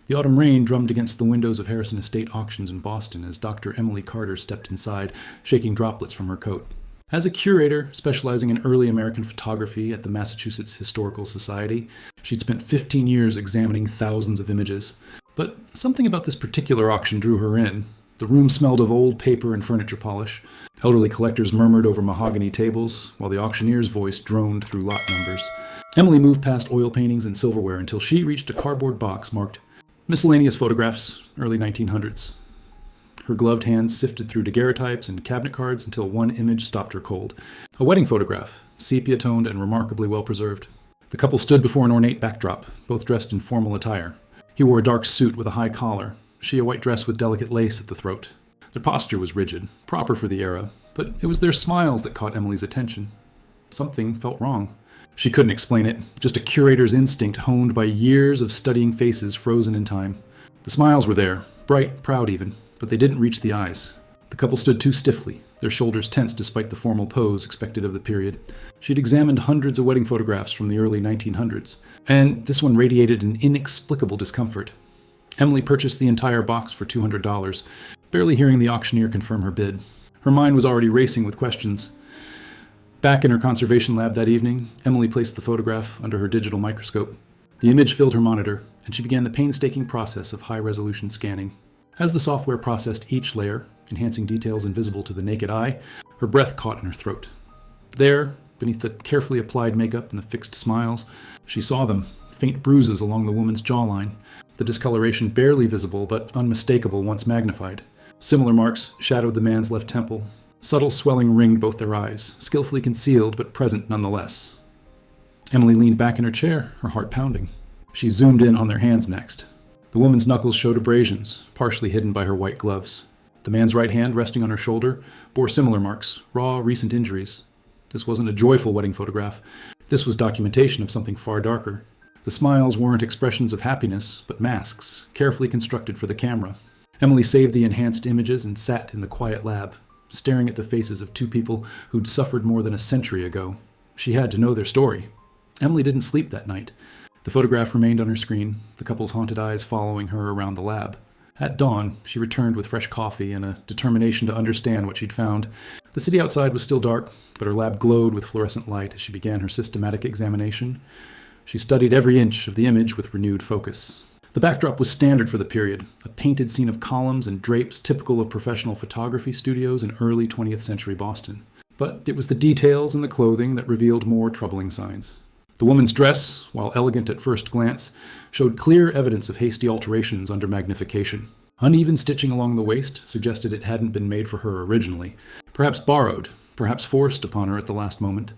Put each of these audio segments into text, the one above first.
The autumn rain drummed against the windows of Harrison Estate Auctions in Boston as Dr. Emily Carter stepped inside, shaking droplets from her coat. As a curator specializing in early American photography at the Massachusetts Historical Society, she'd spent 15 years examining thousands of images. But something about this particular auction drew her in. The room smelled of old paper and furniture polish. Elderly collectors murmured over mahogany tables, while the auctioneer's voice droned through lot numbers. Emily moved past oil paintings and silverware until she reached a cardboard box marked Miscellaneous Photographs, Early 1900s. Her gloved hands sifted through daguerreotypes and cabinet cards until one image stopped her cold. A wedding photograph, sepia-toned and remarkably well preserved. The couple stood before an ornate backdrop, both dressed in formal attire. He wore a dark suit with a high collar, she a white dress with delicate lace at the throat. Their posture was rigid, proper for the era, but it was their smiles that caught Emily's attention. Something felt wrong. She couldn't explain it, just a curator's instinct honed by years of studying faces frozen in time. The smiles were there, bright, proud even, but they didn't reach the eyes. The couple stood too stiffly, their shoulders tense despite the formal pose expected of the period. She'd examined hundreds of wedding photographs from the early 1900s, and this one radiated an inexplicable discomfort. Emily purchased the entire box for $200, barely hearing the auctioneer confirm her bid. Her mind was already racing with questions. Back in her conservation lab that evening, Emily placed the photograph under her digital microscope. The image filled her monitor, and she began the painstaking process of high-resolution scanning. As the software processed each layer, enhancing details invisible to the naked eye, her breath caught in her throat. There, beneath the carefully applied makeup and the fixed smiles, she saw them, faint bruises along the woman's jawline, the discoloration barely visible but unmistakable once magnified. Similar marks shadowed the man's left temple. Subtle swelling ringed both their eyes, skillfully concealed but present nonetheless. Emily leaned back in her chair, her heart pounding. She zoomed in on their hands next. The woman's knuckles showed abrasions, partially hidden by her white gloves. The man's right hand, resting on her shoulder, bore similar marks, raw, recent injuries. This wasn't a joyful wedding photograph. This was documentation of something far darker. The smiles weren't expressions of happiness, but masks, carefully constructed for the camera. Emily saved the enhanced images and sat in the quiet lab, staring at the faces of two people who'd suffered more than a century ago. She had to know their story. Emily didn't sleep that night. The photograph remained on her screen, the couple's haunted eyes following her around the lab. At dawn, she returned with fresh coffee and a determination to understand what she'd found. The city outside was still dark, but her lab glowed with fluorescent light as she began her systematic examination. She studied every inch of the image with renewed focus. The backdrop was standard for the period, a painted scene of columns and drapes typical of professional photography studios in early 20th century Boston. But it was the details in the clothing that revealed more troubling signs. The woman's dress, while elegant at first glance, showed clear evidence of hasty alterations under magnification. Uneven stitching along the waist suggested it hadn't been made for her originally, perhaps borrowed, perhaps forced upon her at the last moment.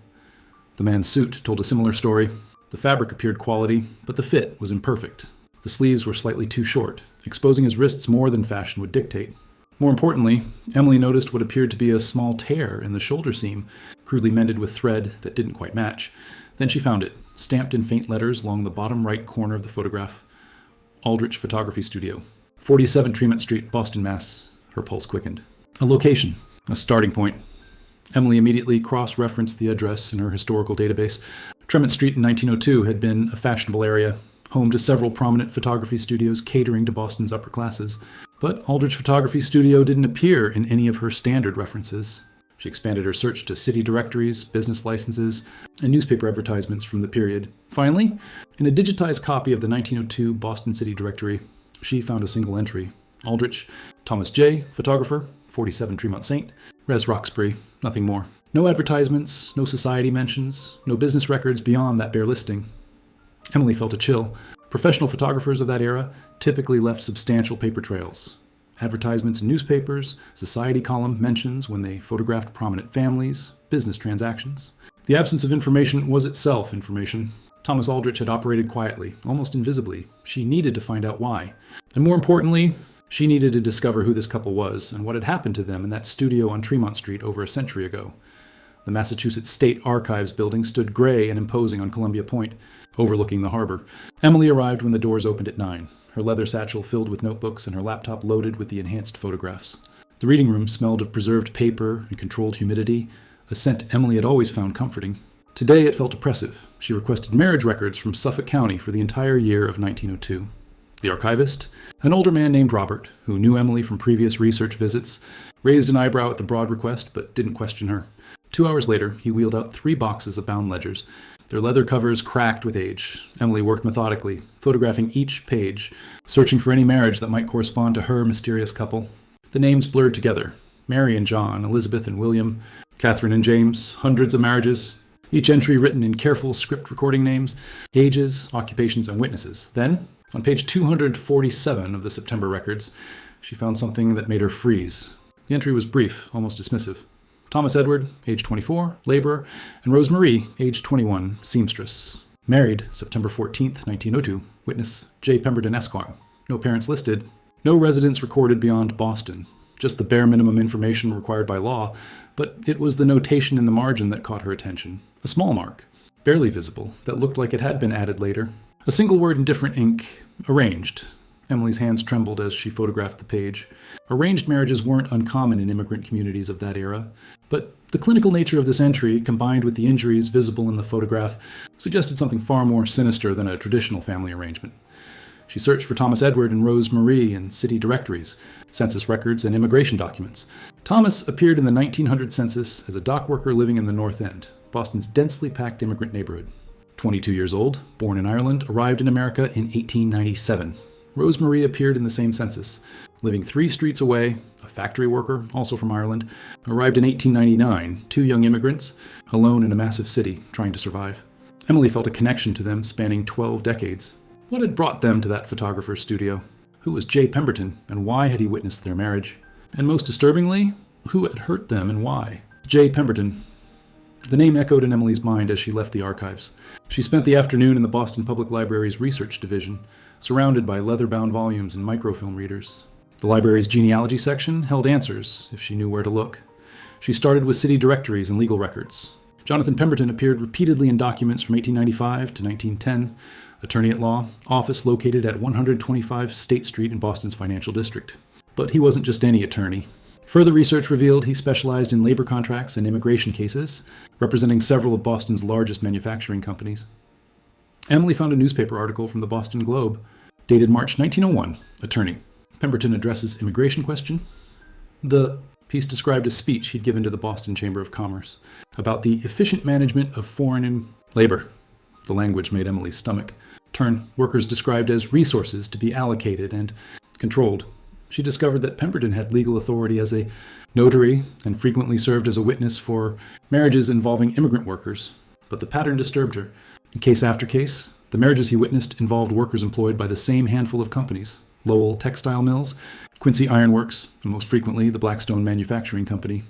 The man's suit told a similar story. The fabric appeared quality, but the fit was imperfect. The sleeves were slightly too short, exposing his wrists more than fashion would dictate. More importantly, Emily noticed what appeared to be a small tear in the shoulder seam, crudely mended with thread that didn't quite match. Then she found it, stamped in faint letters along the bottom right corner of the photograph. Aldrich Photography Studio, 47 Tremont Street, Boston, Mass. Her pulse quickened. A location, a starting point. Emily immediately cross-referenced the address in her historical database. Tremont Street in 1902 had been a fashionable area, home to several prominent photography studios catering to Boston's upper classes. But Aldrich Photography Studio didn't appear in any of her standard references. She expanded her search to city directories, business licenses, and newspaper advertisements from the period. Finally, in a digitized copy of the 1902 Boston City Directory, she found a single entry. Aldrich, Thomas J., photographer, 47 Tremont St., Res Roxbury, nothing more. No advertisements, no society mentions, no business records beyond that bare listing. Emily felt a chill. Professional photographers of that era typically left substantial paper trails. Advertisements in newspapers, society column mentions when they photographed prominent families, business transactions. The absence of information was itself information. Thomas Aldrich had operated quietly, almost invisibly. She needed to find out why. And more importantly, she needed to discover who this couple was and what had happened to them in that studio on Tremont Street over a century ago. The Massachusetts State Archives building stood gray and imposing on Columbia Point, overlooking the harbor. Emily arrived when the doors opened at 9, her leather satchel filled with notebooks and her laptop loaded with the enhanced photographs. The reading room smelled of preserved paper and controlled humidity, a scent Emily had always found comforting. Today it felt oppressive. She requested marriage records from Suffolk County for the entire year of 1902. The archivist, an older man named Robert, who knew Emily from previous research visits, raised an eyebrow at the broad request but didn't question her. 2 hours later, he wheeled out 3 boxes of bound ledgers, their leather covers cracked with age. Emily worked methodically, photographing each page, searching for any marriage that might correspond to her mysterious couple. The names blurred together. Mary and John, Elizabeth and William, Catherine and James, hundreds of marriages, each entry written in careful script recording names, ages, occupations, and witnesses. Then, on page 247 of the September records, she found something that made her freeze. The entry was brief, almost dismissive. Thomas Edward, age 24, laborer, and Rose Marie, age 21, seamstress. Married, September 14th, 1902. Witness, J. Pemberton, Esquire. No parents listed. No residence recorded beyond Boston. Just the bare minimum information required by law, but it was the notation in the margin that caught her attention. A small mark, barely visible, that looked like it had been added later. A single word in different ink, arranged. Emily's hands trembled as she photographed the page. Arranged marriages weren't uncommon in immigrant communities of that era, but the clinical nature of this entry, combined with the injuries visible in the photograph, suggested something far more sinister than a traditional family arrangement. She searched for Thomas Edward and Rose Marie in city directories, census records, and immigration documents. Thomas appeared in the 1900 census as a dock worker living in the North End, Boston's densely packed immigrant neighborhood. 22 years old, born in Ireland, arrived in America in 1897. Rose Marie appeared in the same census, living 3 streets away, a factory worker, also from Ireland, arrived in 1899, 2 young immigrants, alone in a massive city, trying to survive. Emily felt a connection to them spanning 12 decades. What had brought them to that photographer's studio? Who was J. Pemberton, and why had he witnessed their marriage? And most disturbingly, who had hurt them and why? J. Pemberton. The name echoed in Emily's mind as she left the archives. She spent the afternoon in the Boston Public Library's research division, surrounded by leather-bound volumes and microfilm readers. The library's genealogy section held answers, if she knew where to look. She started with city directories and legal records. Jonathan Pemberton appeared repeatedly in documents from 1895 to 1910, attorney at law, office located at 125 State Street in Boston's financial district. But he wasn't just any attorney. Further research revealed he specialized in labor contracts and immigration cases, representing several of Boston's largest manufacturing companies. Emily found a newspaper article from the Boston Globe, dated March 1901. Attorney. Pemberton addresses immigration question. The piece described a speech he'd given to the Boston Chamber of Commerce about the efficient management of foreign labor. The language made Emily's stomach turn. Workers described as resources to be allocated and controlled. She discovered that Pemberton had legal authority as a notary and frequently served as a witness for marriages involving immigrant workers. But the pattern disturbed her. In case after case, the marriages he witnessed involved workers employed by the same handful of companies: Lowell Textile Mills, Quincy Iron Works, and most frequently the Blackstone Manufacturing Company.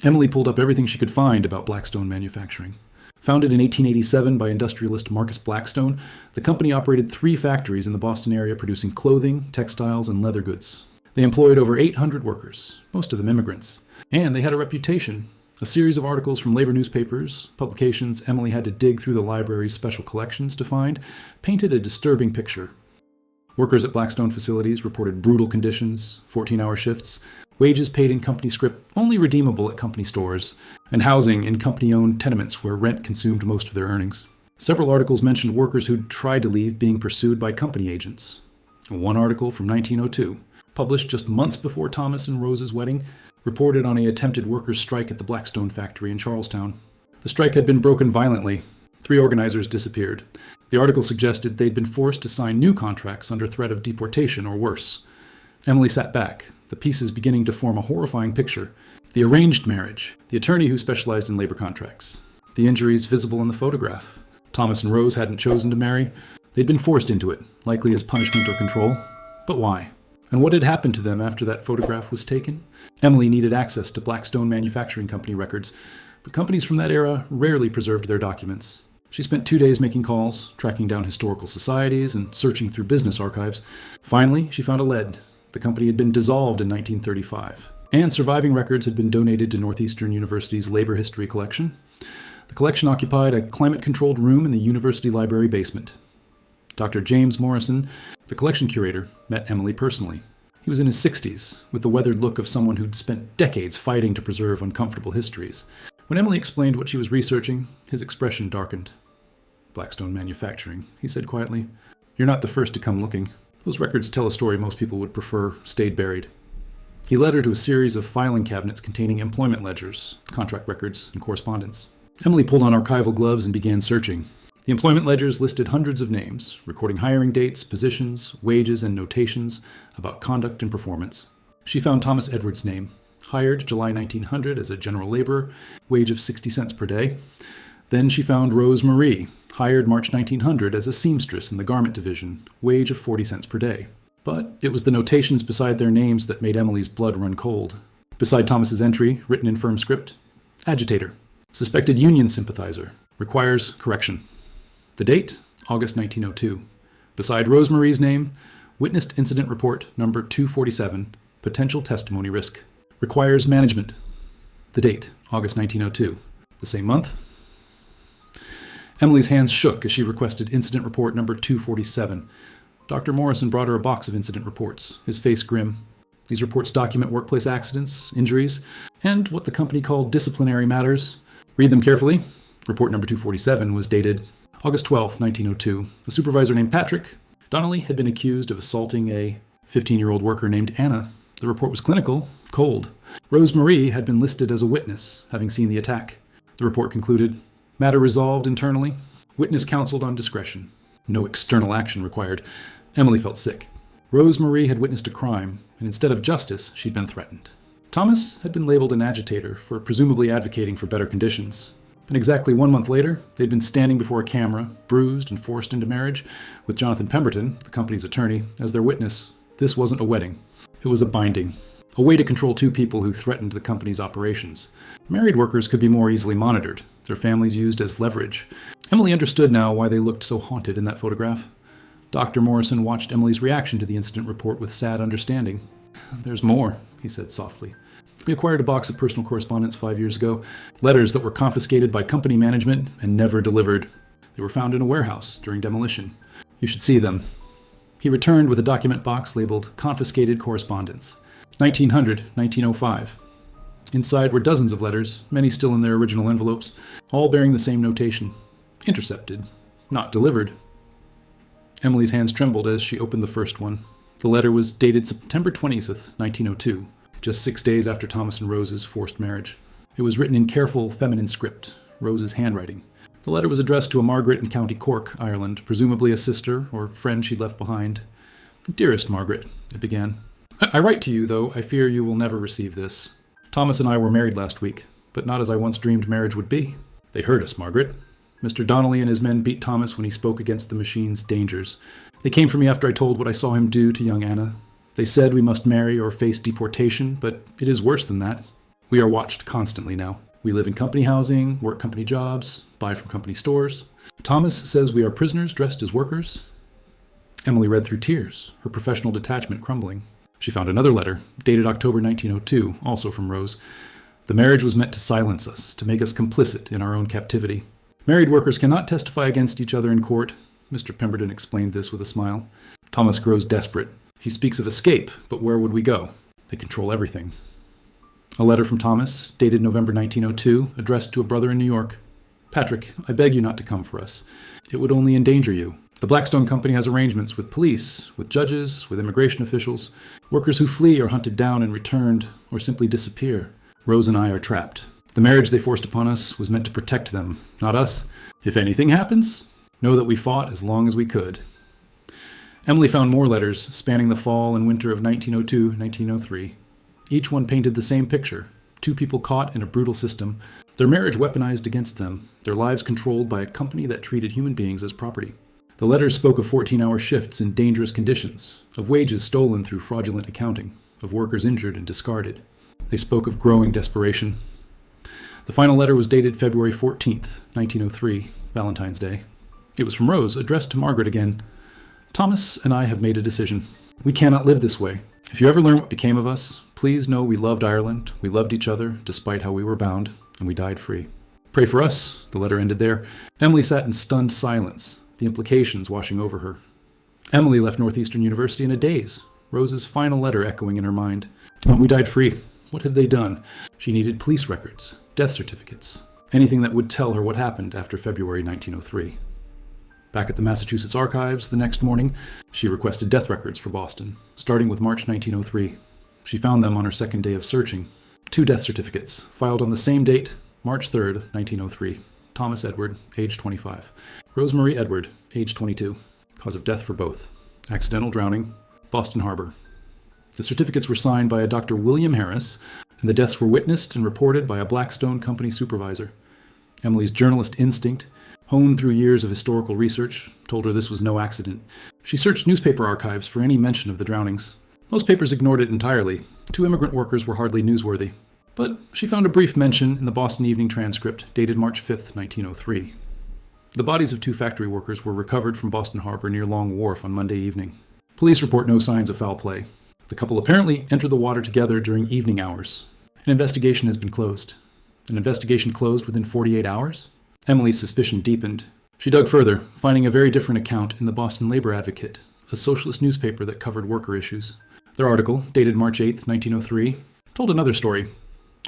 Emily pulled up everything she could find about Blackstone Manufacturing. Founded in 1887 by industrialist Marcus Blackstone, the company operated 3 factories in the Boston area producing clothing, textiles, and leather goods. They employed over 800 workers, most of them immigrants, and they had a reputation. A series of articles from labor newspapers, publications Emily had to dig through the library's special collections to find, painted a disturbing picture. Workers at Blackstone facilities reported brutal conditions, 14-hour shifts, wages paid in company scrip only redeemable at company stores, and housing in company-owned tenements where rent consumed most of their earnings. Several articles mentioned workers who'd tried to leave being pursued by company agents. One article from 1902, published just months before Thomas and Rose's wedding, reported on an attempted workers' strike at the Blackstone factory in Charlestown. The strike had been broken violently. 3 organizers disappeared. The article suggested they'd been forced to sign new contracts under threat of deportation or worse. Emily sat back, the pieces beginning to form a horrifying picture. The arranged marriage, the attorney who specialized in labor contracts, the injuries visible in the photograph. Thomas and Rose hadn't chosen to marry. They'd been forced into it, likely as punishment or control. But why? And what had happened to them after that photograph was taken? Emily needed access to Blackstone Manufacturing Company records, but companies from that era rarely preserved their documents. She spent 2 days making calls, tracking down historical societies, and searching through business archives. Finally, she found a lead. The company had been dissolved in 1935, and surviving records had been donated to Northeastern University's Labor History Collection. The collection occupied a climate-controlled room in the university library basement. Dr. James Morrison, the collection curator, met Emily personally. He was in his 60s, with the weathered look of someone who'd spent decades fighting to preserve uncomfortable histories. When Emily explained what she was researching, his expression darkened. "Blackstone Manufacturing," he said quietly. "You're not the first to come looking. Those records tell a story most people would prefer stayed buried. He led her to a series of filing cabinets containing employment ledgers, contract records, and correspondence. Emily pulled on archival gloves and began searching. The employment ledgers listed hundreds of names, recording hiring dates, positions, wages, and notations about conduct and performance. She found Thomas Edwards' name, hired July 1900 as a general laborer, wage of 60 cents per day. Then she found Rose Marie, hired March 1900 as a seamstress in the garment division, wage of 40 cents per day. But it was the notations beside their names that made Emily's blood run cold. Beside Thomas's entry, written in firm script, agitator, suspected union sympathizer, requires correction. The date, August 1902. Beside Rosemarie's name, witnessed incident report number 247, potential testimony risk, requires management. The date, August 1902. The same month. Emily's hands shook as she requested incident report number 247. Dr. Morrison brought her a box of incident reports, his face grim. These reports document workplace accidents, injuries, and what the company called disciplinary matters. Read them carefully. Report number 247 was dated August 12, 1902. A supervisor named Patrick Donnelly had been accused of assaulting a 15-year-old worker named Anna. The report was clinical, cold. Rose Marie had been listed as a witness, having seen the attack. The report concluded, matter resolved internally, witness counseled on discretion. No external action required. Emily felt sick. Rose Marie had witnessed a crime, and instead of justice, she'd been threatened. Thomas had been labeled an agitator for presumably advocating for better conditions. And exactly 1 month later, they'd been standing before a camera, bruised and forced into marriage, with Jonathan Pemberton, the company's attorney, as their witness. This wasn't a wedding. It was a binding. A way to control two people who threatened the company's operations. Married workers could be more easily monitored, their families used as leverage. Emily understood now why they looked so haunted in that photograph. Dr. Morrison watched Emily's reaction to the incident report with sad understanding. There's more, he said softly. We acquired a box of personal correspondence 5 years ago, letters that were confiscated by company management and never delivered. They were found in a warehouse during demolition. You should see them. He returned with a document box labeled Confiscated Correspondence, 1900, 1905. Inside were dozens of letters, many still in their original envelopes, all bearing the same notation. Intercepted, not delivered. Emily's hands trembled as she opened the first one. The letter was dated September 20th, 1902, just 6 days after Thomas and Rose's forced marriage. It was written in careful feminine script, Rose's handwriting. The letter was addressed to a Margaret in County Cork, Ireland, presumably a sister or friend she'd left behind. Dearest Margaret, it began. I write to you, though I fear you will never receive this. Thomas and I were married last week, but not as I once dreamed marriage would be. They hurt us, Margaret. Mr. Donnelly and his men beat Thomas when he spoke against the machine's dangers. They came for me after I told what I saw him do to young Anna. They said we must marry or face deportation, but it is worse than that. We are watched constantly now. We live in company housing, work company jobs, buy from company stores. Thomas says we are prisoners dressed as workers. Emily read through tears, her professional detachment crumbling. She found another letter, dated October 1902, also from Rose. The marriage was meant to silence us, to make us complicit in our own captivity. Married workers cannot testify against each other in court. Mr. Pemberton explained this with a smile. Thomas grows desperate. He speaks of escape, but where would we go? They control everything. A letter from Thomas, dated November 1902, addressed to a brother in New York. Patrick, I beg you not to come for us. It would only endanger you. The Blackstone Company has arrangements with police, with judges, with immigration officials. Workers who flee are hunted down and returned, or simply disappear. Rose and I are trapped. The marriage they forced upon us was meant to protect them, not us. If anything happens, know that we fought as long as we could. Emily found more letters spanning the fall and winter of 1902-1903. Each one painted the same picture. Two people caught in a brutal system, their marriage weaponized against them, their lives controlled by a company that treated human beings as property. The letters spoke of 14-hour shifts in dangerous conditions, of wages stolen through fraudulent accounting, of workers injured and discarded. They spoke of growing desperation. The final letter was dated February 14th, 1903, Valentine's Day. It was from Rose, addressed to Margaret again. Thomas and I have made a decision. We cannot live this way. If you ever learn what became of us, please know we loved Ireland, we loved each other, despite how we were bound, and we died free. Pray for us. The letter ended there. Emily sat in stunned silence, the implications washing over her. Emily left Northeastern University in a daze, Rose's final letter echoing in her mind. We died free. What had they done? She needed police records, death certificates, anything that would tell her what happened after February 1903. Back at the Massachusetts Archives the next morning, she requested death records for Boston, starting with March 1903. She found them on her second day of searching. 2 death certificates, filed on the same date, March 3rd, 1903. Thomas Edward, age 25. Rosemary Edward, age 22. Cause of death for both: accidental drowning, Boston Harbor. The certificates were signed by a Dr. William Harris, and the deaths were witnessed and reported by a Blackstone Company supervisor. Emily's journalist instinct, honed through years of historical research, told her this was no accident. She searched newspaper archives for any mention of the drownings. Most papers ignored it entirely. 2 immigrant workers were hardly newsworthy. But she found a brief mention in the Boston Evening Transcript, dated March 5th, 1903. The bodies of 2 factory workers were recovered from Boston Harbor near Long Wharf on Monday evening. Police report no signs of foul play. The couple apparently entered the water together during evening hours. An investigation has been closed. An investigation closed within 48 hours? Emily's suspicion deepened. She dug further, finding a very different account in the Boston Labor Advocate, a socialist newspaper that covered worker issues. Their article, dated March 8, 1903, told another story.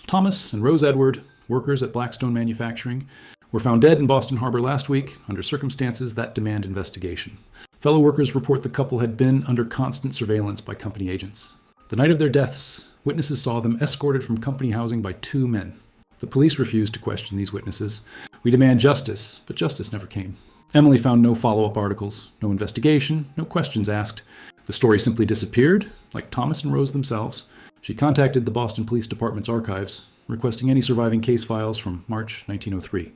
Thomas and Rose Edward, workers at Blackstone Manufacturing, were found dead in Boston Harbor last week under circumstances that demand investigation. Fellow workers report the couple had been under constant surveillance by company agents. The night of their deaths, witnesses saw them escorted from company housing by 2 men. The police refused to question these witnesses. We demand justice, but justice never came. Emily found no follow-up articles, no investigation, no questions asked. The story simply disappeared, like Thomas and Rose themselves. She contacted the Boston Police Department's archives, requesting any surviving case files from March 1903.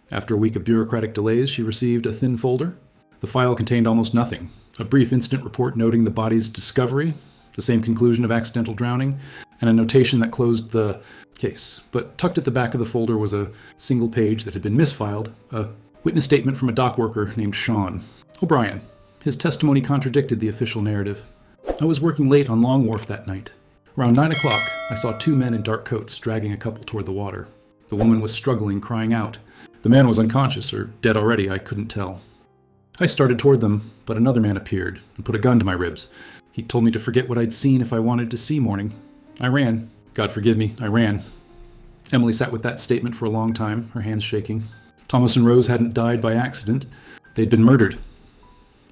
After a week of bureaucratic delays, she received a thin folder. The file contained almost nothing. A brief incident report noting the body's discovery, the same conclusion of accidental drowning, and a notation that closed the case. But tucked at the back of the folder was a single page that had been misfiled, a witness statement from a dock worker named Sean O'Brien. His testimony contradicted the official narrative. I was working late on Long Wharf that night. Around 9 o'clock, I saw 2 men in dark coats dragging a couple toward the water. The woman was struggling, crying out. The man was unconscious, or dead already, I couldn't tell. I started toward them, but another man appeared and put a gun to my ribs. He told me to forget what I'd seen if I wanted to see morning. I ran. God forgive me, I ran. Emily sat with that statement for a long time, her hands shaking. Thomas and Rose hadn't died by accident. They'd been murdered.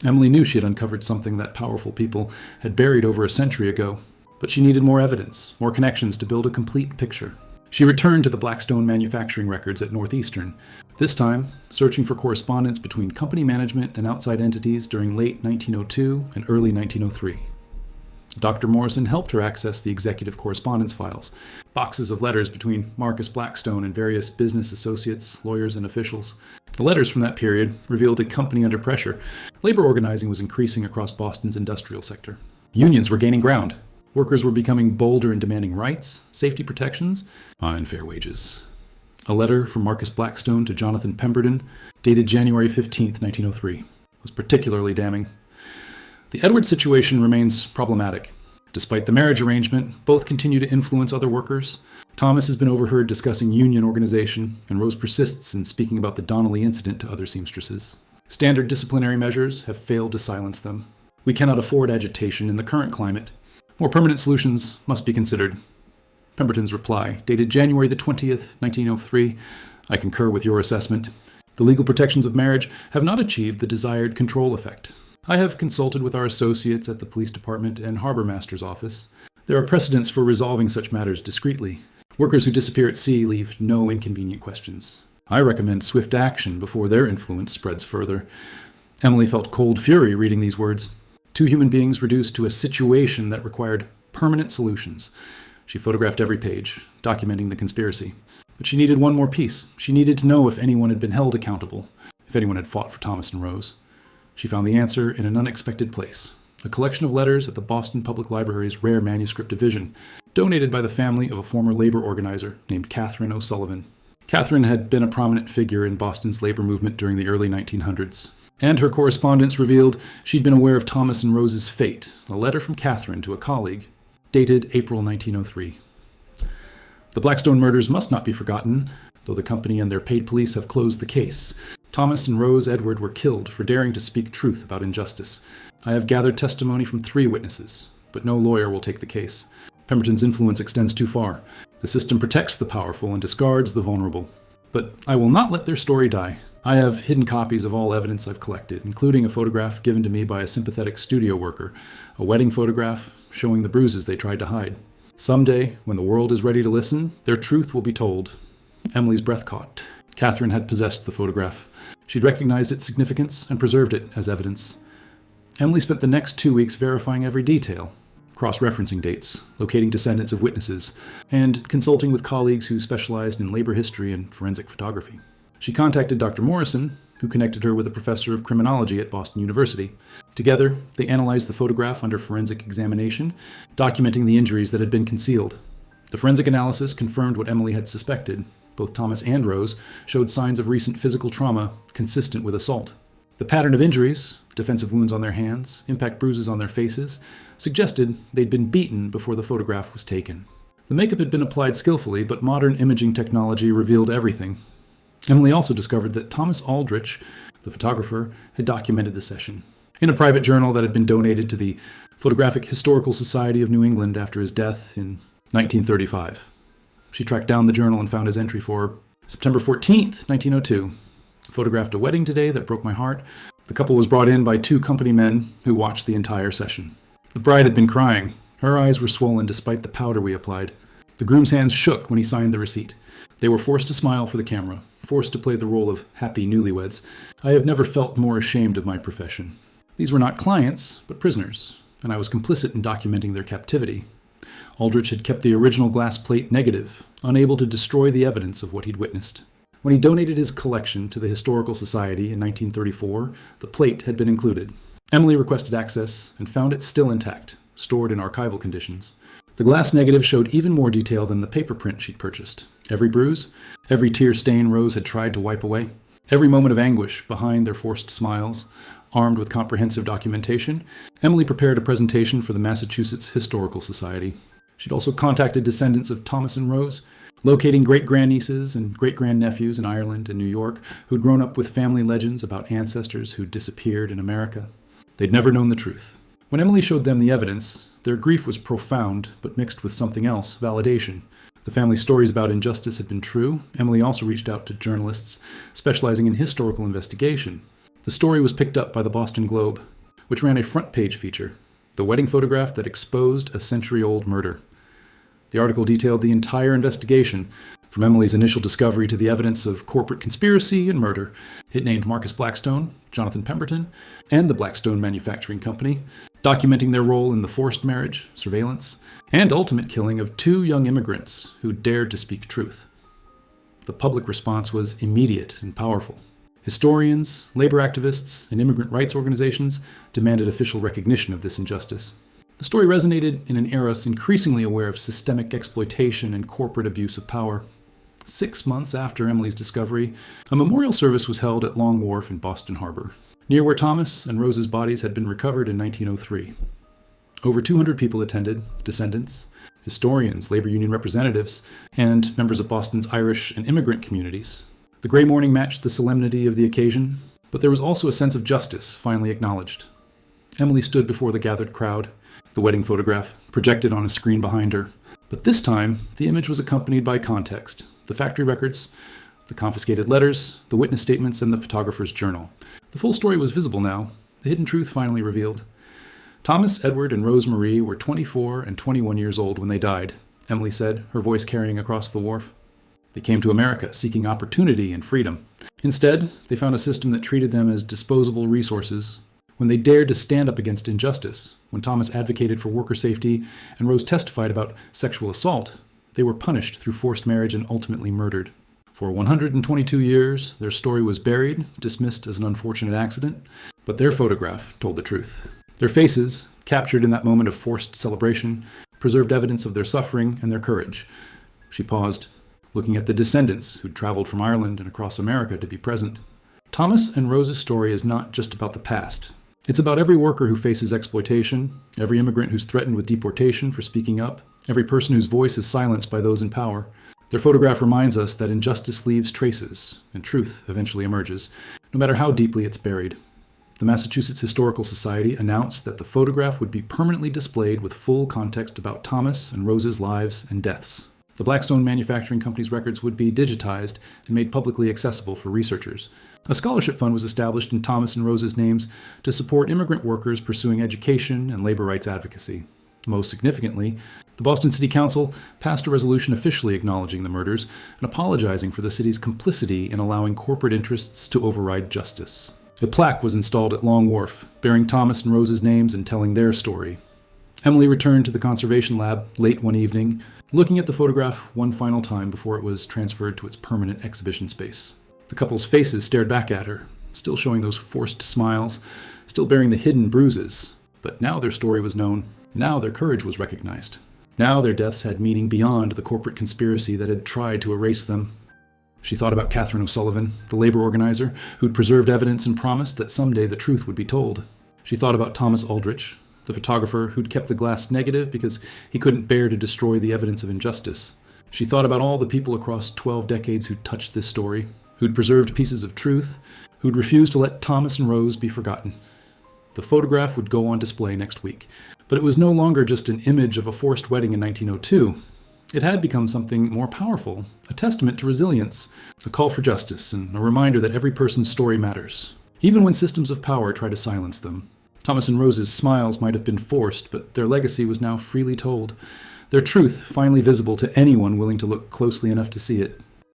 Emily knew she had uncovered something that powerful people had buried over a century ago, but she needed more evidence, more connections to build a complete picture. She returned to the Blackstone manufacturing records at Northeastern, this time searching for correspondence between company management and outside entities during late 1902 and early 1903. Dr. Morrison helped her access the executive correspondence files, boxes of letters between Marcus Blackstone and various business associates, lawyers, and officials. The letters from that period revealed a company under pressure. Labor organizing was increasing across Boston's industrial sector. Unions were gaining ground. Workers were becoming bolder in demanding rights, safety protections, and fair wages. A letter from Marcus Blackstone to Jonathan Pemberton, dated January 15, 1903, was particularly damning. The Edward situation remains problematic. Despite the marriage arrangement, both continue to influence other workers. Thomas has been overheard discussing union organization, and Rose persists in speaking about the Donnelly incident to other seamstresses. Standard disciplinary measures have failed to silence them. We cannot afford agitation in the current climate. More permanent solutions must be considered. Pemberton's reply, dated January the 20th, 1903, I concur with your assessment. The legal protections of marriage have not achieved the desired control effect. I have consulted with our associates at the police department and harbor master's office. There are precedents for resolving such matters discreetly. Workers who disappear at sea leave no inconvenient questions. I recommend swift action before their influence spreads further. Emily felt cold fury reading these words. 2 human beings reduced to a situation that required permanent solutions. She photographed every page, documenting the conspiracy. But she needed one more piece. She needed to know if anyone had been held accountable, if anyone had fought for Thomas and Rose. She found the answer in an unexpected place, a collection of letters at the Boston Public Library's Rare Manuscript Division, donated by the family of a former labor organizer named Catherine O'Sullivan. Catherine had been a prominent figure in Boston's labor movement during the early 1900s, and her correspondence revealed she'd been aware of Thomas and Rose's fate, a letter from Catherine to a colleague, dated April 1903. The Blackstone murders must not be forgotten, though the company and their paid police have closed the case. Thomas and Rose Edward were killed for daring to speak truth about injustice. I have gathered testimony from 3 witnesses, but no lawyer will take the case. Pemberton's influence extends too far. The system protects the powerful and discards the vulnerable. But I will not let their story die. I have hidden copies of all evidence I've collected, including a photograph given to me by a sympathetic studio worker, a wedding photograph showing the bruises they tried to hide. Someday, when the world is ready to listen, their truth will be told. Emily's breath caught. Catherine had possessed the photograph. She'd recognized its significance and preserved it as evidence. Emily spent the next 2 weeks verifying every detail, cross-referencing dates, locating descendants of witnesses, and consulting with colleagues who specialized in labor history and forensic photography. She contacted Dr. Morrison, who connected her with a professor of criminology at Boston University. Together, they analyzed the photograph under forensic examination, documenting the injuries that had been concealed. The forensic analysis confirmed what Emily had suspected. Both Thomas and Rose showed signs of recent physical trauma consistent with assault. The pattern of injuries, defensive wounds on their hands, impact bruises on their faces, suggested they'd been beaten before the photograph was taken. The makeup had been applied skillfully, but modern imaging technology revealed everything. Emily also discovered that Thomas Aldrich, the photographer, had documented the session in a private journal that had been donated to the Photographic Historical Society of New England after his death in 1935. She tracked down the journal and found his entry for September 14th, 1902. Photographed a wedding today that broke my heart. The couple was brought in by 2 company men who watched the entire session. The bride had been crying. Her eyes were swollen despite the powder we applied. The groom's hands shook when he signed the receipt. They were forced to smile for the camera, forced to play the role of happy newlyweds. I have never felt more ashamed of my profession. These were not clients, but prisoners, and I was complicit in documenting their captivity. Aldrich had kept the original glass plate negative, unable to destroy the evidence of what he'd witnessed. When he donated his collection to the Historical Society in 1934, the plate had been included. Emily requested access and found it still intact, stored in archival conditions. The glass negative showed even more detail than the paper print she'd purchased. Every bruise, every tear stain Rose had tried to wipe away, every moment of anguish behind their forced smiles. Armed with comprehensive documentation, Emily prepared a presentation for the Massachusetts Historical Society. She'd also contacted descendants of Thomas and Rose, locating great-grandnieces and great-grandnephews in Ireland and New York who'd grown up with family legends about ancestors who'd disappeared in America. They'd never known the truth. When Emily showed them the evidence, their grief was profound, but mixed with something else, validation. The family stories about injustice had been true. Emily also reached out to journalists specializing in historical investigation. The story was picked up by the Boston Globe, which ran a front-page feature, the wedding photograph that exposed a century-old murder. The article detailed the entire investigation, from Emily's initial discovery to the evidence of corporate conspiracy and murder. It named Marcus Blackstone, Jonathan Pemberton, and the Blackstone Manufacturing Company, documenting their role in the forced marriage, surveillance, and ultimate killing of 2 young immigrants who dared to speak truth. The public response was immediate and powerful. Historians, labor activists, and immigrant rights organizations demanded official recognition of this injustice. The story resonated in an era increasingly aware of systemic exploitation and corporate abuse of power. 6 months after Emily's discovery, a memorial service was held at Long Wharf in Boston Harbor, near where Thomas and Rose's bodies had been recovered in 1903. Over 200 people attended, descendants, historians, labor union representatives, and members of Boston's Irish and immigrant communities. The gray morning matched the solemnity of the occasion, but there was also a sense of justice finally acknowledged. Emily stood before the gathered crowd, the wedding photograph projected on a screen behind her. But this time, the image was accompanied by context, the factory records, the confiscated letters, the witness statements, and the photographer's journal. The full story was visible now, the hidden truth finally revealed. Thomas, Edward, and Rose Marie were 24 and 21 years old when they died, Emily said, her voice carrying across the wharf. They came to America seeking opportunity and freedom. Instead, they found a system that treated them as disposable resources. When they dared to stand up against injustice, when Thomas advocated for worker safety and Rose testified about sexual assault, they were punished through forced marriage and ultimately murdered. For 122 years, their story was buried, dismissed as an unfortunate accident, but their photograph told the truth. Their faces, captured in that moment of forced celebration, preserved evidence of their suffering and their courage. She paused, looking at the descendants who'd traveled from Ireland and across America to be present. Thomas and Rose's story is not just about the past. It's about every worker who faces exploitation, every immigrant who's threatened with deportation for speaking up, every person whose voice is silenced by those in power. Their photograph reminds us that injustice leaves traces, and truth eventually emerges, no matter how deeply it's buried. The Massachusetts Historical Society announced that the photograph would be permanently displayed with full context about Thomas and Rose's lives and deaths. The Blackstone Manufacturing Company's records would be digitized and made publicly accessible for researchers. A scholarship fund was established in Thomas and Rose's names to support immigrant workers pursuing education and labor rights advocacy. Most significantly, the Boston City Council passed a resolution officially acknowledging the murders and apologizing for the city's complicity in allowing corporate interests to override justice. A plaque was installed at Long Wharf, bearing Thomas and Rose's names and telling their story. Emily returned to the conservation lab late one evening, looking at the photograph one final time before it was transferred to its permanent exhibition space. The couple's faces stared back at her, still showing those forced smiles, still bearing the hidden bruises. But now their story was known. Now their courage was recognized. Now their deaths had meaning beyond the corporate conspiracy that had tried to erase them. She thought about Catherine O'Sullivan, the labor organizer, who'd preserved evidence and promised that someday the truth would be told. She thought about Thomas Aldrich, the photographer who'd kept the glass negative because he couldn't bear to destroy the evidence of injustice. She thought about all the people across 12 decades who'd touched this story, who'd preserved pieces of truth, who'd refused to let Thomas and Rose be forgotten. The photograph would go on display next week, but it was no longer just an image of a forced wedding in 1902. It had become something more powerful, a testament to resilience, a call for justice, and a reminder that every person's story matters, even when systems of power try to silence them. Thomas and Rose's smiles might have been forced, but their legacy was now freely told, their truth finally visible to anyone willing to look closely enough to see it.